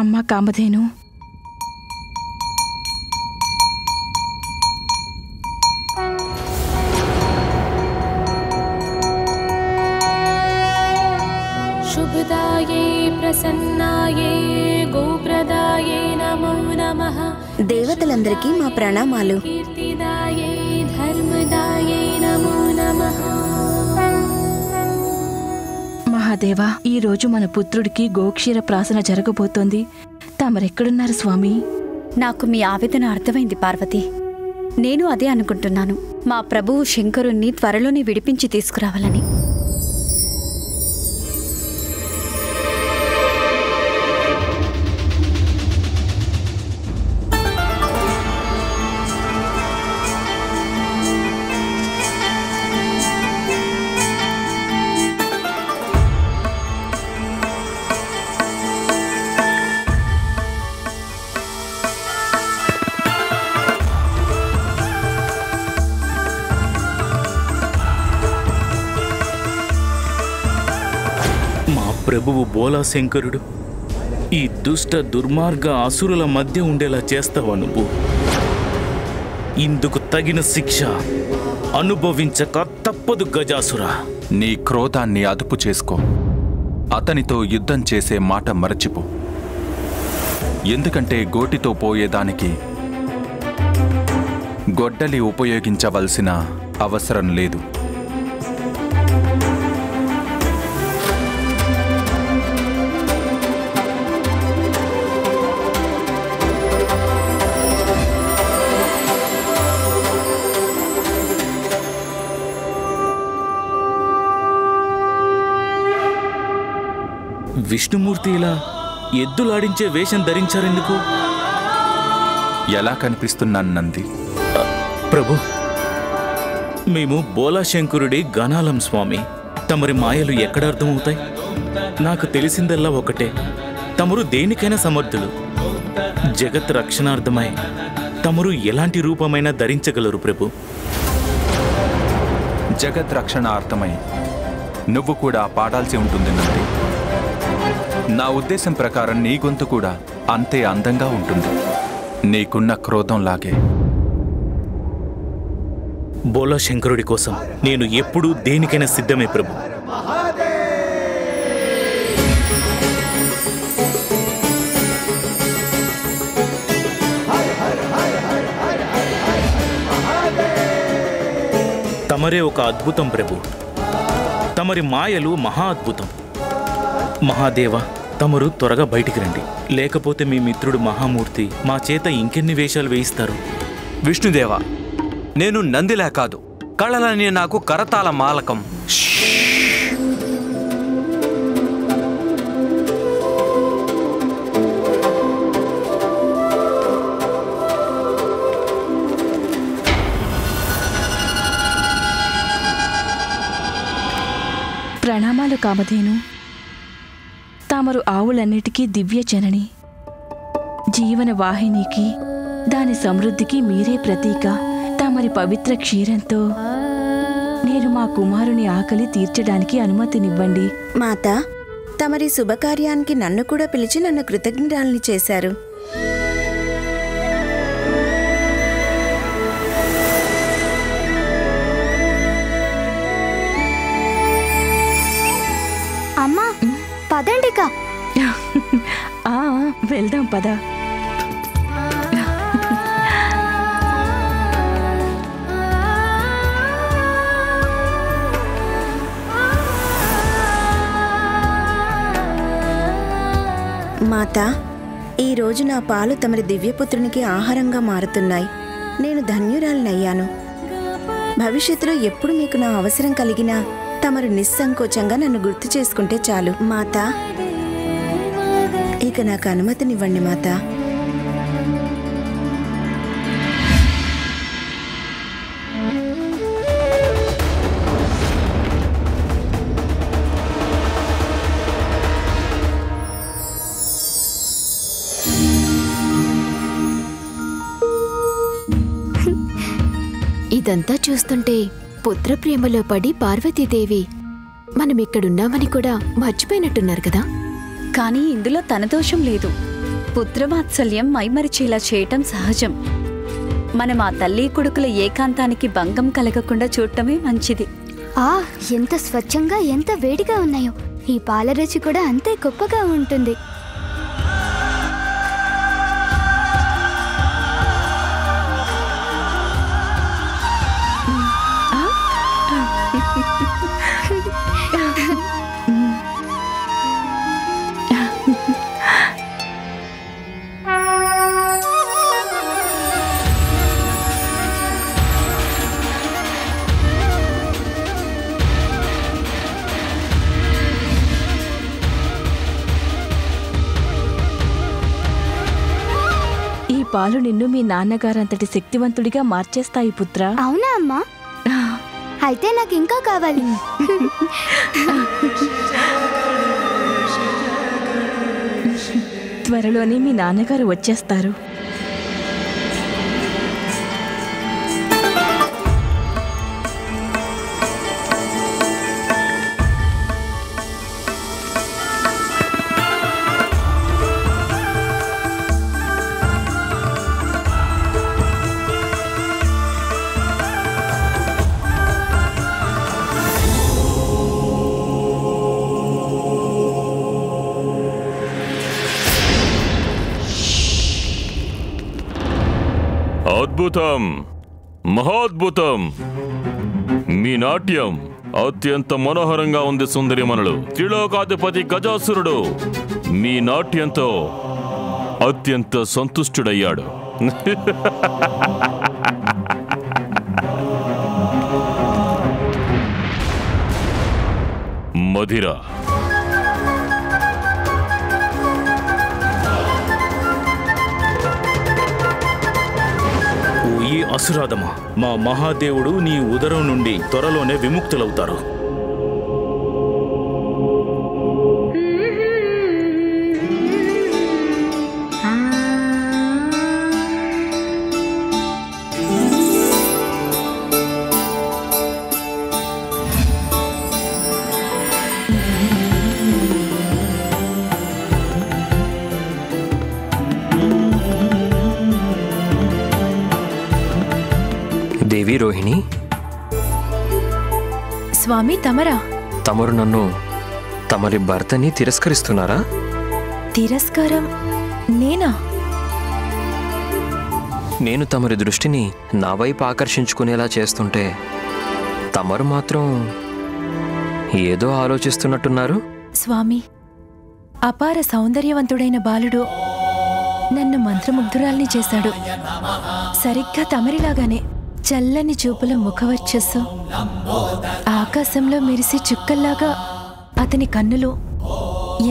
అమ్మ కామధేను, శుభదాయే ప్రసన్నాయే గోప్రదాయే నమో నమః. దేవతలందరికీ మా ప్రణామాలు. కీర్తిదాయే ధర్మదాయే నమో నమః. మహాదేవా, ఈ రోజు మన పుత్రుడికి గోక్షీర ప్రాసన జరగబోతోంది. తమరెక్కడున్నారు స్వామి? నాకు మీ ఆవేదన అర్థమైంది పార్వతి. నేను అదే అనుకుంటున్నాను. మా ప్రభువు శంకరుణ్ణి త్వరలోనే విడిపించి తీసుకురావాలని. ప్రభువు బోలాశంకరుడు ఈ దుష్ట దుర్మార్గ అసురుల మధ్య ఉండేలా చేస్తావా నువ్వు? ఇందుకు తగిన శిక్ష అనుభవించక తప్పదు గజాసురా. నీ క్రోధాన్ని అదుపు చేసుకో. అతనితో యుద్ధం చేసే మాట మరచిపో. ఎందుకంటే గోటితో పోయేదానికి గొడ్డలి ఉపయోగించవలసిన అవసరం లేదు. విష్ణుమూర్తి ఇలా ఎద్దులాడించే వేషం ధరించారెందుకు? ఎలా కనిపిస్తున్నాను నంది? ప్రభు, మేము బోలాశంకరుడి గణాలం స్వామి. తమరి మాయలు ఎక్కడ అర్థమవుతాయి? నాకు తెలిసిందల్లా ఒకటే, తమరు దేనికైనా సమర్థులు. జగత్ రక్షణార్థమై తమరు ఎలాంటి రూపమైనా ధరించగలరు ప్రభు. జగత్ రక్షణార్థమై నువ్వు కూడా పాడాల్సి ఉంటుంది నంది. నా ఉద్దేశం ప్రకారం నీ గొంతు కూడా అంతే అందంగా ఉంటుంది, నీకున్న క్రోధంలాగే. బోలాశంకరుడి కోసం నేను ఎప్పుడూ దేనికైనా సిద్ధమే ప్రభు. తమరే ఒక అద్భుతం ప్రభు. తమరి మాయలు మహా అద్భుతం. మహాదేవ, తమరు త్వరగా బయటికి రండి, లేకపోతే మీ మిత్రుడు మహామూర్తి మా చేత ఇంకెన్ని వేషాలు వేయిస్తారు. విష్ణుదేవ, నేను నందిలా కాదు, కళలని నాకు కరతాళ మాలకం. ప్రణామాలు కామధేను. తామరు ఆవులన్నిటికీ దివ్య జనని, జీవన వాహినికి, దాని సమృద్ధికి మీరే ప్రతీక. తమరి పవిత్ర క్షీరంతో నేను మా కుమారుని ఆకలి తీర్చడానికి అనుమతినివ్వండి. మాత, తమరి శుభకార్యానికి నన్ను కూడా పిలిచి నన్ను కృతజ్ఞురాల్ని చేశారు. అమ్మా, పదండికా. వెళ్దాం పద. మాత, ఈరోజు నా పాలు తమరి దివ్యపుత్రునికి ఆహారంగా మారుతున్నాయి. నేను ధన్యురాలినయ్యాను. భవిష్యత్తులో ఎప్పుడు మీకు నా అవసరం కలిగినా తమరు నిస్సంకోచంగా నన్ను గుర్తు చేసుకుంటే చాలు. మాత, ఇక నాకు అనుమతినివ్వండి మాత. ఇదంతా చూస్తుంటే పుత్రప్రేమలో పడి పార్వతీదేవి మనమిక్కడున్నామని కూడా మర్చిపోయినట్టున్నారు కదా. కానీ ఇందులో తన దోషం లేదు. పుత్రవాత్సల్యం మైమరిచేలా చేయటం సహజం. మనం ఆ తల్లి కొడుకుల ఏకాంతానికి భంగం కలగకుండా చూడటమే మంచిది. ఎంత స్వచ్ఛంగా ఎంత వేడిగా ఉన్నాయో. ఈ పాల రుచి కూడా అంతే గొప్పగా ఉంటుంది. పాలు నిన్ను మీ నాన్నగారంతటి శక్తివంతుడిగా మార్చేస్తాయి పుత్ర. అవునా అమ్మా? అయితే నాకు ఇంకా కావాలి. త్వరలోనే మీ నాన్నగారు వచ్చేస్తారు. అద్భుతం, మహాద్భుతం. మీ నాట్యం అత్యంత మనోహరంగా ఉంది సుందరిమణులు. త్రిలోకాధిపతి గజాసురుడు మీ నాట్యంతో అత్యంత సంతుష్టుడయ్యాడు. మధిర, ఈ అసురాధమా, మా మహాదేవుడు నీ ఉదరం నుండి త్వరలోనే విముక్తులవుతారు. దేవి రోహిణి, స్వామి తమరా? తమరు నన్ను తమరి భర్తని తిరస్కరిస్తున్నారా? తిరస్కారం నేనా? నేను తమరి దృష్టిని నా వైపు ఆకర్షించుకునేలా చేస్తుంటే తమరు మాత్రం ఏదో ఆలోచిస్తున్నట్టున్నారు. స్వామి, అపార సౌందర్యవంతుడైన బాలుడు నన్ను మంత్రముగ్ధురాల్ని చేశాడు. సరిగ్గా తమరిలాగానే చల్లని చూపుల ముఖవర్చస్సు, ఆకాశంలో మెరిసే చుక్కల్లాగా అతని కన్నులు,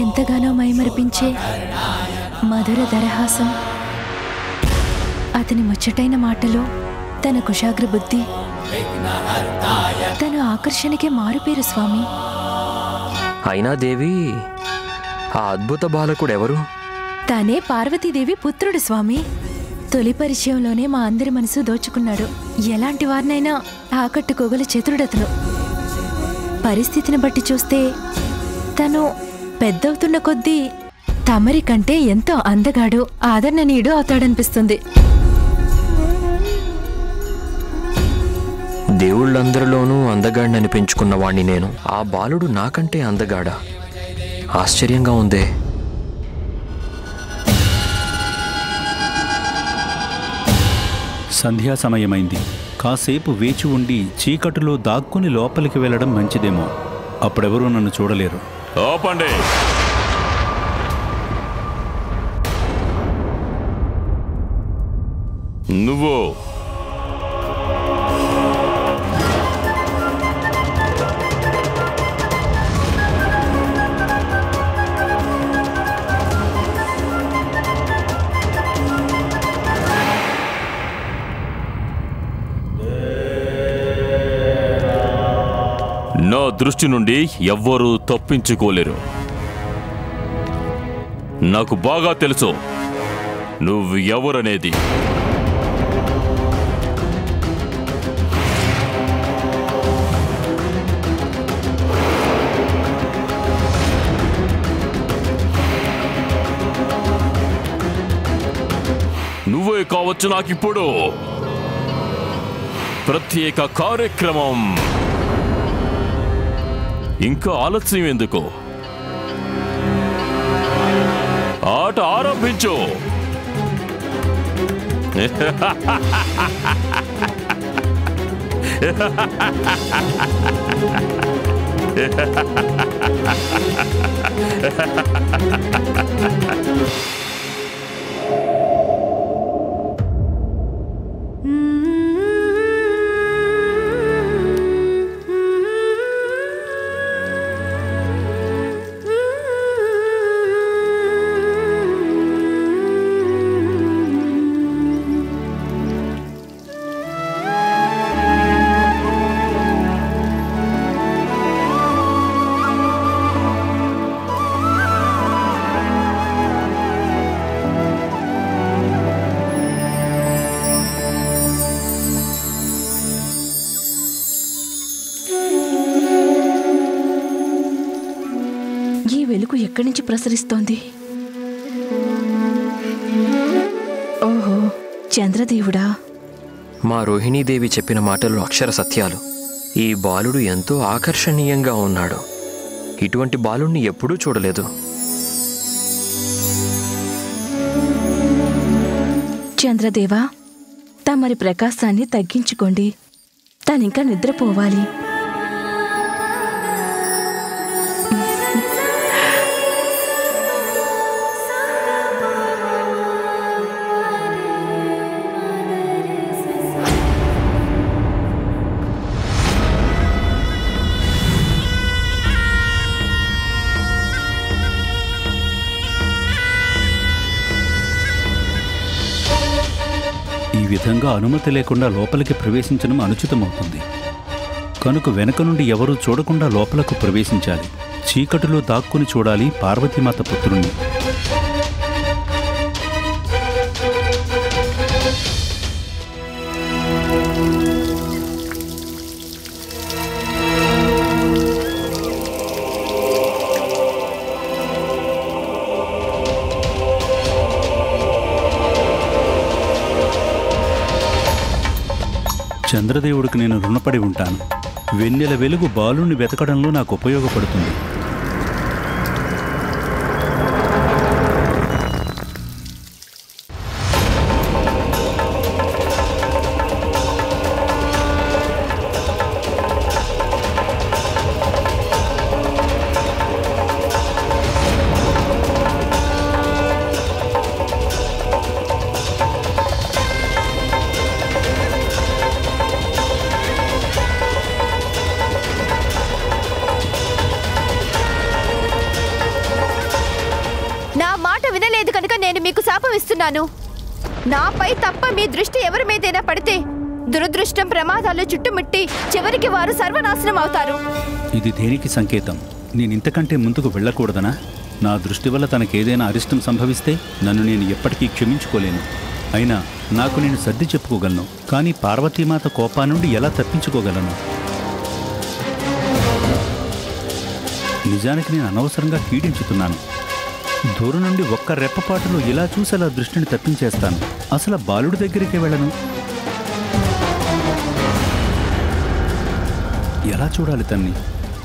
ఎంతగానో మైమరిపించే మధుర దరహాసం, అతని ముచ్చటైన మాటలు, తన కుశాగ్ర బుద్ధి, తన ఆకర్షణకే మారుపేరు స్వామి. అయినా దేవి, ఆ అద్భుత బాలకుడెవరు? తనే పార్వతీదేవి పుత్రుడు స్వామి. తొలి పరిచయంలోనే మా అందరి మనసు దోచుకున్నాడు. ఎలాంటి వారినైనా ఆకట్టుకోగల చతురుడతను. పరిస్థితిని బట్టి చూస్తే తను పెద్దవుతున్న కొద్దీ తమరి కంటే ఎంతో అందగాడు, ఆదరణనీయుడు అవుతాడనిపిస్తుంది. దేవుళ్ళందరిలోనూ అందగాడిని పెంచుకున్న వాణ్ణి నేను. ఆ బాలుడు నాకంటే అందగాడా? ఆశ్చర్యంగా ఉందే. సంధ్యా సమయమైంది. కాసేపు వేచి ఉండి చీకటిలో దాక్కుని లోపలికి వెళ్ళడం మంచిదేమో. అప్పుడెవరూ నన్ను చూడలేరు. ఆపండి. నువ్వు నా దృష్టి నుండి ఎవ్వరూ తప్పించుకోలేరు. నాకు బాగా తెలుసు నువ్వు ఎవరనేది. కావచ్చు నాకిప్పుడు ప్రత్యేక కార్యక్రమం. ఇంకా ఆలస్యం ఎందుకు? ఆట ఆరంభించు. వెలుగు ఎక్కడి నుంచి ప్రసరిస్తోంది? ఓహో, చంద్రదేవుడా! మా రోహిణీదేవి చెప్పిన మాటలు అక్షర సత్యాలు. ఈ బాలుడు ఎంతో ఆకర్షణీయంగా ఉన్నాడు. ఇటువంటి బాలుణ్ణి ఎప్పుడూ చూడలేదు. చంద్రదేవా, తమరి ప్రకాశాన్ని తగ్గించుకోండి. తనింకా నిద్రపోవాలి. ఈ విధంగా అనుమతి లేకుండా లోపలికి ప్రవేశించడం అనుచితమవుతుంది. కనుక వెనుక నుండి ఎవరూ చూడకుండా లోపలకు ప్రవేశించాలి. చీకటిలో దాక్కుని చూడాలి పార్వతీమాత పుత్రుణ్ణి. చంద్రదేవుడికి నేను రుణపడి ఉంటాను. వెన్నెల వెలుగు బాలుని వెతకడంలో నాకు ఉపయోగపడుతుంది. నాపై తప్ప మీ దృష్టి ఎవరి మీదైనా పడితే దురదృష్టం ప్రమాదాలు చుట్టుముట్టి చివరికి వారు సర్వనాశనం అవుతారు. ఇది దేనికి సంకేతం? నేను ఇంతకంటే ముందుకు వెళ్ళకూడదనా? నా దృష్టి వల్ల తనకేదైనా అరిష్టం సంభవిస్తే నన్ను నేను ఎప్పటికీ క్షమించుకోలేను. అయినా నాకు నేను సర్ది చెప్పుకోగలను, కానీ పార్వతీమాత కోపా నుండి ఎలా తప్పించుకోగలను? నిజానికి నేను అనవసరంగా కీడించుతున్నాను. దూరం నుండి ఒక్క రెప్పపాటులో ఇలా చూసి అలా దృష్టిని తప్పించేస్తాను. అసలు బాలుడి దగ్గరికి వెళ్ళను. ఎలా చూడాలి తన్ని?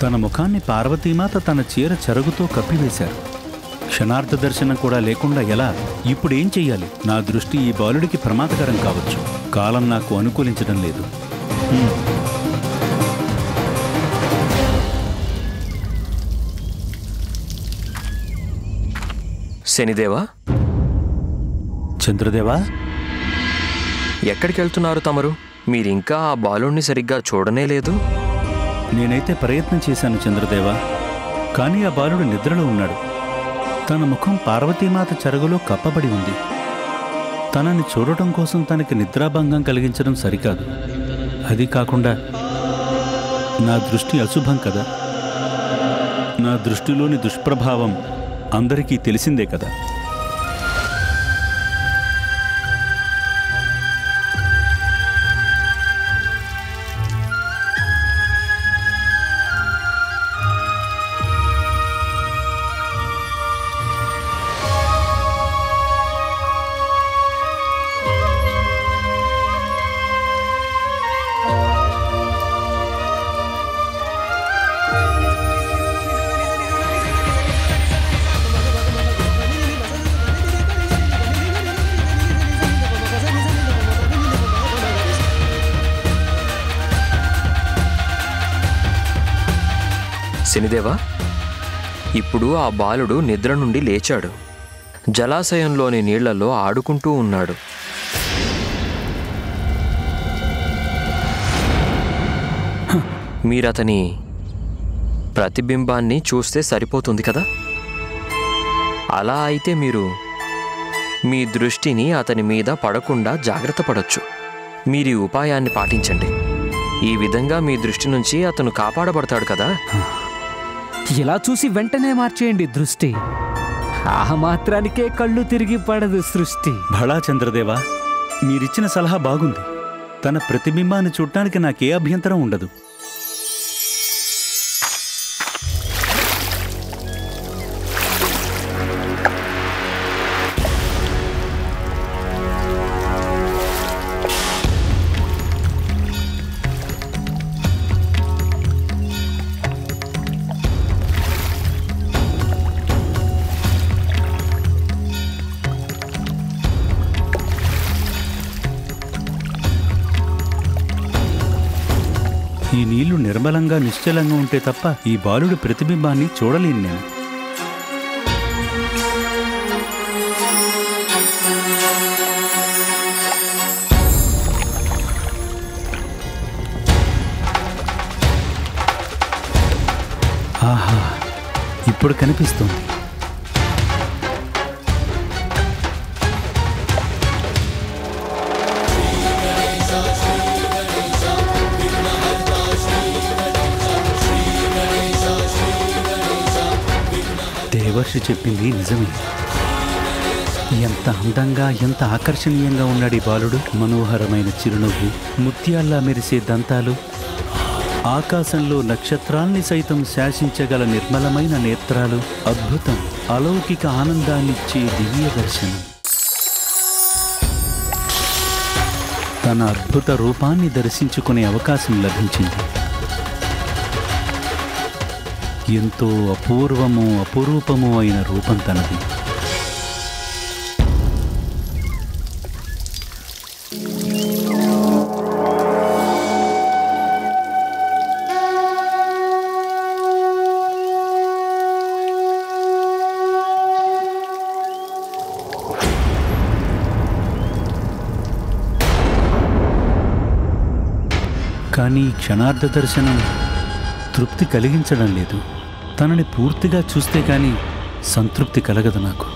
తన ముఖాన్ని పార్వతీమాత తన చీర చెరగుతో కప్పివేశారు. క్షణార్థ దర్శనం కూడా లేకుండా ఎలా? ఇప్పుడేం చెయ్యాలి? నా దృష్టి ఈ బాలుడికి ప్రమాదకరం కావచ్చు. కాలం నాకు అనుకూలించడం లేదు. శనిదేవా, చంద్రదేవా, ఎక్కడికి వెళ్తున్నారు తమరు? మీరింకా ఆ బాలుణ్ణి సరిగ్గా చూడనే లేదు. నేనైతే ప్రయత్నం చేశాను చంద్రదేవా, కానీ ఆ బాలుడు నిద్రలో ఉన్నాడు. తన ముఖం పార్వతీమాత చెరగులో కప్పబడి ఉంది. తనని చూడటం కోసం తనకి నిద్రాభంగం కలిగించడం సరికాదు. అది కాకుండా నా దృష్టి అశుభం కదా. నా దృష్టిలోని దుష్ప్రభావం అందరికీ తెలిసిందే కదా. శనిదేవా, ఇప్పుడు ఆ బాలుడు నిద్ర నుండి లేచాడు. జలాశయంలోని నీళ్లలో ఆడుకుంటూ ఉన్నాడు. మీరతని ప్రతిబింబాన్ని చూస్తే సరిపోతుంది కదా? అలా అయితే మీరు మీ దృష్టిని అతని మీద పడకుండా జాగ్రత్త పడొచ్చు. మీరు ఈ ఉపాయాన్ని పాటించండి. ఈ విధంగా మీ దృష్టి నుంచి అతను కాపాడబడతాడు కదా. ఇలా చూసి వెంటనే మార్చేయండి దృష్టి. ఆ మాత్రానికే కళ్ళు తిరిగి పడదు సృష్టి. భళా చంద్రదేవా, మీరిచ్చిన సలహా బాగుంది. తన ప్రతిబింబాన్ని చూడటానికి నాకే అభ్యంతరం ఉండదు. ఈ నీళ్లు నిర్మలంగా నిశ్చలంగా ఉంటే తప్ప ఈ బాలుడి ప్రతిబింబాన్ని చూడలేను నేను. ఆహా, ఇప్పుడు కనిపిస్తుంది. దేవర్షి చెప్పింది నిజమే. ఎంత అందంగా, ఎంత ఆకర్షణీయంగా ఉన్నాడు ఈ బాలుడు. మనోహరమైన చిరునవ్వు, ముత్యాల్లా మెరిసే దంతాలు, ఆకాశంలో నక్షత్రాల్ని సైతం శాసించగల నిర్మలమైన నేత్రాలు. అద్భుతం, అలౌకిక ఆనందాన్నిచ్చే దివ్య దర్శనం. తన అద్భుత రూపాన్ని దర్శించుకునే అవకాశం లభించింది. ఎంతో అపూర్వము, అపురూపము అయిన రూపం తనది. కానీ క్షణార్థ దర్శనం తృప్తి కలిగించడం లేదు. తనని పూర్తిగా చూస్తే కానీ సంతృప్తి కలగదు నాకు.